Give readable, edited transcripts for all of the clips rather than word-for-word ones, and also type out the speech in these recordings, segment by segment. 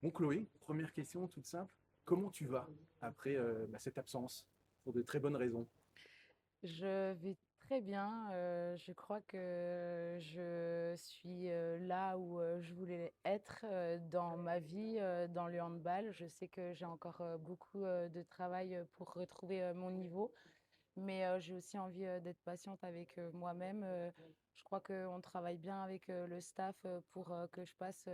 Bon, Chloé, première question toute simple. Comment tu vas après cette absence? Pour de très bonnes raisons. Je vais très bien. Je crois que je suis là où je voulais être dans ma vie, dans le handball. Je sais que j'ai encore beaucoup de travail pour retrouver mon niveau, mais j'ai aussi envie d'être patiente avec moi-même. Je crois qu'on travaille bien avec le staff pour que je passe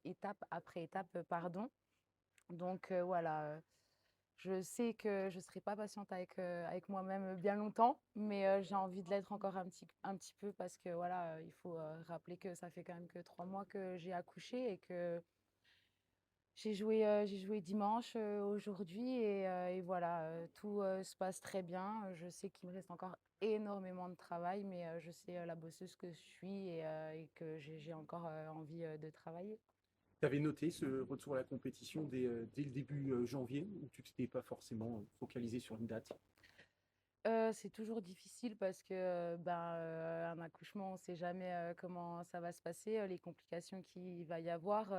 étape après étape, pardon. Donc voilà, je sais que je ne serai pas patiente avec moi-même bien longtemps, mais j'ai envie de l'être encore un petit peu parce que voilà, il faut rappeler que ça fait quand même que 3 mois que j'ai accouché et que j'ai joué dimanche aujourd'hui et voilà, tout se passe très bien. Je sais qu'il me reste encore énormément de travail, mais je sais la bosseuse que je suis et que j'ai encore envie de travailler. Tu avais noté ce retour à la compétition dès le début janvier, ou tu t'étais pas forcément focalisé sur une date? C'est toujours difficile parce que, un accouchement, on ne sait jamais, comment ça va se passer, les complications qu'il va y avoir,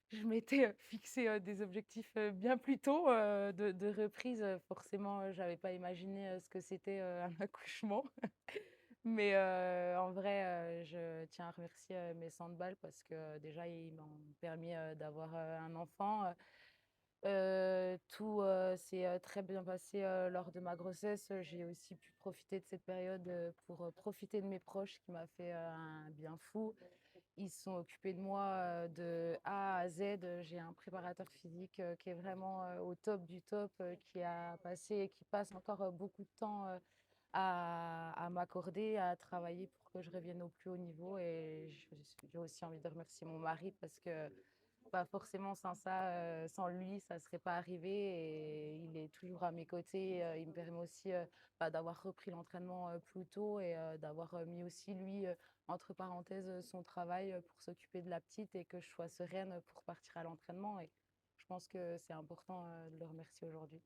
Je m'étais, fixé, des objectifs, bien plus tôt, de reprise, forcément, j'avais pas imaginé, ce que c'était, un accouchement. Mais, en vrai, je tiens à remercier, mes handballs parce que, déjà, ils m'ont permis, d'avoir, un enfant. Tout, s'est, très bien passé, lors de ma grossesse. J'ai aussi pu profiter de cette période, pour, profiter de mes proches qui m'a fait, un bien fou. Ils se sont occupés de moi, de A à Z. J'ai un préparateur physique, qui est vraiment, au top du top, qui a passé et qui passe encore, beaucoup de temps, à m'accorder, à travailler pour que je revienne au plus haut niveau et j'ai aussi envie de remercier mon mari parce que pas forcément sans ça, sans lui, ça ne serait pas arrivé et il est toujours à mes côtés. Il me permet aussi d'avoir repris l'entraînement plus tôt et d'avoir mis aussi lui, entre parenthèses, son travail pour s'occuper de la petite et que je sois sereine pour partir à l'entraînement. Et je pense que c'est important de le remercier aujourd'hui.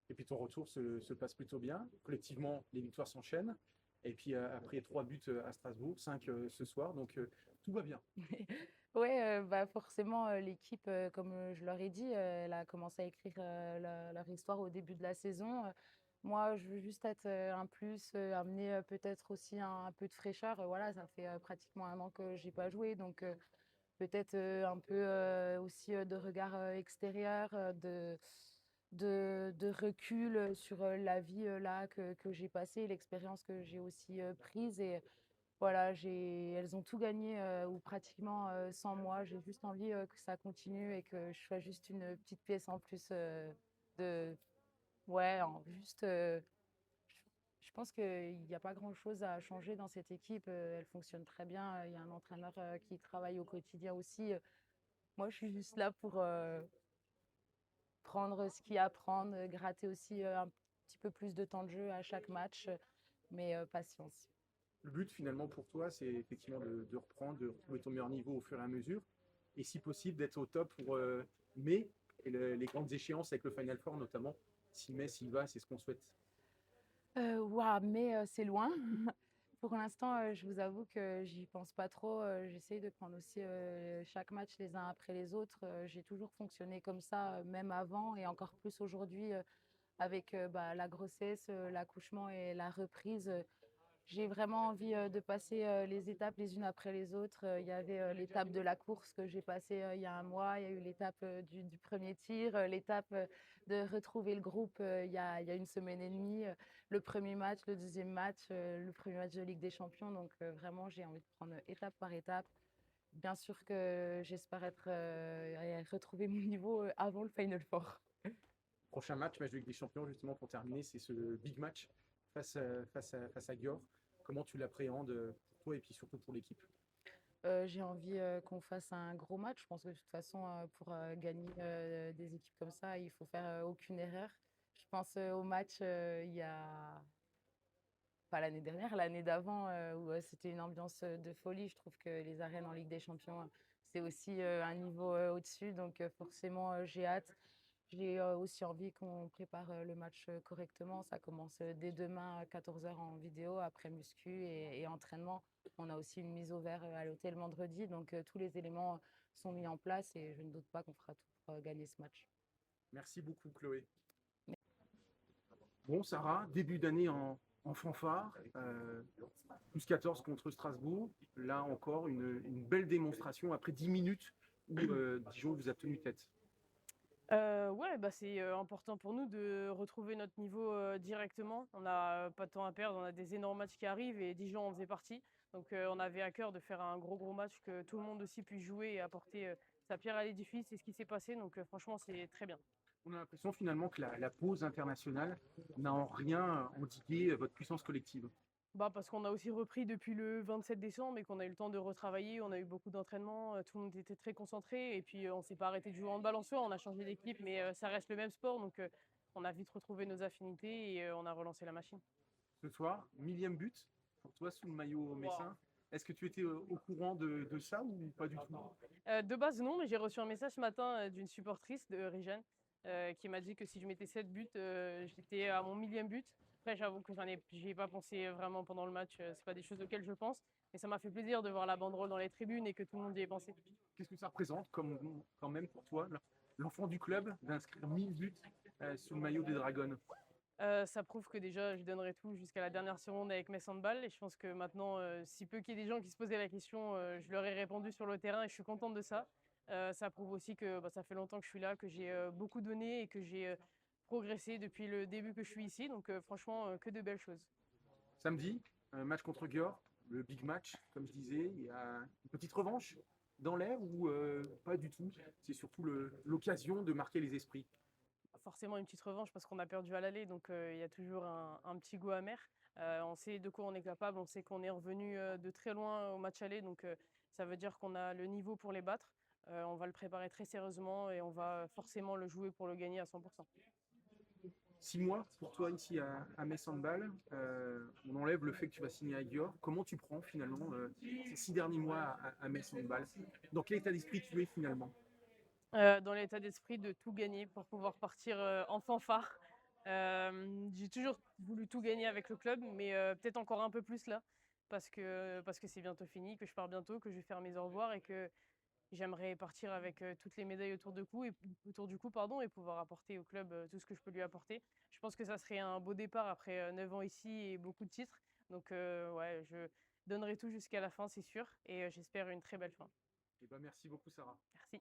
Et puis ton retour se passe plutôt bien. Collectivement, les victoires s'enchaînent. Et puis après 3 buts à Strasbourg, 5 ce soir, donc tout va bien. Ouais, forcément, l'équipe, comme, je leur ai dit, elle a commencé à écrire, leur histoire au début de la saison. Moi, je veux juste être, un plus, amener, peut-être aussi un peu de fraîcheur. Voilà, ça fait, pratiquement 1 an que j'ai pas joué, donc peut-être, un peu, aussi, de regard, extérieur, de recul, sur, la vie, là que j'ai passée, l'expérience que j'ai aussi, prise et voilà, elles ont tout gagné, ou pratiquement, sans moi. J'ai juste envie, que ça continue et que je sois juste une petite pièce en plus, de ouais, en juste, je pense qu'il y a pas grand-chose à changer dans cette équipe, elle fonctionne très bien, il y a un entraîneur, qui travaille au quotidien aussi, moi je suis juste là pour, prendre ce qu'il y a à prendre, gratter aussi, un petit peu plus de temps de jeu à chaque match, mais patience. Le but finalement pour toi, c'est effectivement de reprendre, de retrouver ton meilleur niveau au fur et à mesure. Et si possible, d'être au top pour mai et les grandes échéances avec le Final Four notamment. Si mai, s'il va, c'est ce qu'on souhaite. Waouh, mais c'est loin. Pour l'instant, je vous avoue que j'y pense pas trop, j'essaye de prendre aussi, chaque match les uns après les autres, j'ai toujours fonctionné comme ça, même avant et encore plus aujourd'hui, avec, la grossesse, l'accouchement et la reprise, j'ai vraiment envie, de passer, les étapes les unes après les autres. Il y avait, l'étape de la course que j'ai passée, il y a 1 mois. Il y a eu l'étape, du 1er tir, l'étape, de retrouver le groupe, il y a 1 semaine et demie, le premier match, le deuxième match, le premier match de Ligue des champions. Donc vraiment, j'ai envie de prendre étape par étape. Bien sûr que j'espère et retrouver mon niveau, avant le Final Four. Prochain match de Ligue des Champions, justement pour terminer, c'est ce big match face à Győr. Comment tu l'appréhendes pour toi et puis surtout pour l'équipe? J'ai envie, qu'on fasse un gros match. Je pense que de toute façon, pour, gagner, des équipes comme ça, il faut faire, aucune erreur. Je pense, au match, il y a pas l'année dernière, l'année d'avant, où, c'était une ambiance, de folie. Je trouve que les arènes en Ligue des champions, c'est aussi, un niveau, au-dessus donc forcément, j'ai hâte. J'ai aussi envie qu'on prépare le match correctement. Ça commence dès demain à 14h en vidéo, après muscu et entraînement. On a aussi une mise au vert à l'hôtel vendredi, donc tous les éléments sont mis en place et je ne doute pas qu'on fera tout pour gagner ce match. Merci beaucoup, Chloé. Bon, Sarah, début d'année en fanfare, plus 14 contre Strasbourg. Là encore, une belle démonstration après 10 minutes où Dijon vous a tenu tête. Ouais, bah, c'est, important pour nous de retrouver notre niveau, directement. On n'a pas de temps à perdre, on a des énormes matchs qui arrivent et Dijon en faisait partie. Donc, on avait à cœur de faire un gros match, que tout le monde aussi puisse jouer et apporter, sa pierre à l'édifice. C'est ce qui s'est passé, donc, franchement, c'est très bien. On a l'impression finalement que la pause internationale n'a en rien endigué votre puissance collective. Bah, parce qu'on a aussi repris depuis le 27 décembre et qu'on a eu le temps de retravailler. On a eu beaucoup d'entraînements, tout le monde était très concentré et puis, on s'est pas arrêté de jouer au handball en soi. On a changé d'équipe, mais, ça reste le même sport, donc, on a vite retrouvé nos affinités et, on a relancé la machine. Ce soir, 1000e but pour toi sous le maillot messin. Est-ce que tu étais au courant de ça ou pas du tout? De base, non, mais j'ai reçu un message ce matin, d'une supportrice de Réjeanne, qui m'a dit que si je mettais 7 buts, j'étais à mon 1000e but. Après, j'avoue que j'y ai pas pensé vraiment pendant le match, c'est pas des choses auxquelles je pense, mais ça m'a fait plaisir de voir la banderole dans les tribunes et que tout le monde y ait pensé. Qu'est-ce que ça représente quand même pour toi, l'enfant du club, d'inscrire 1000 buts sous le maillot des Dragons? Ça prouve que déjà je donnerai tout jusqu'à la dernière seconde avec mes handball et je pense que maintenant, si peu qu'il y ait des gens qui se posaient la question, je leur ai répondu sur le terrain et je suis contente de ça. Ça prouve aussi que, bah, ça fait longtemps que je suis là, que j'ai, beaucoup donné et que j'ai, progressé depuis le début que je suis ici, donc franchement, que de belles choses. Samedi, un match contre Győr, le big match, comme je disais. Il y a une petite revanche dans l'air ou pas du tout? C'est surtout l'occasion de marquer les esprits. Forcément une petite revanche parce qu'on a perdu à l'aller, donc il y a toujours un petit goût amer. On sait de quoi on est capable, on sait qu'on est revenu de très loin au match aller, donc ça veut dire qu'on a le niveau pour les battre. On va le préparer très sérieusement et on va forcément le jouer pour le gagner à 100%. 6 mois pour toi ici à Metz Handball. On enlève le fait que tu vas signer à Győr. Comment tu prends finalement ces 6 derniers mois à Metz Handball? Dans quel état d'esprit tu es finalement? Dans l'état d'esprit de tout gagner pour pouvoir partir en fanfare. J'ai toujours voulu tout gagner avec le club, mais peut-être encore un peu plus là, parce que c'est bientôt fini, que je pars bientôt, que je vais faire mes au revoir et que j'aimerais partir avec toutes les médailles autour du cou, pardon, et pouvoir apporter au club tout ce que je peux lui apporter. Je pense que ça serait un beau départ après 9 ans ici et beaucoup de titres. Donc ouais, je donnerai tout jusqu'à la fin, c'est sûr, et j'espère une très belle fin. Eh ben, merci beaucoup Sarah. Merci.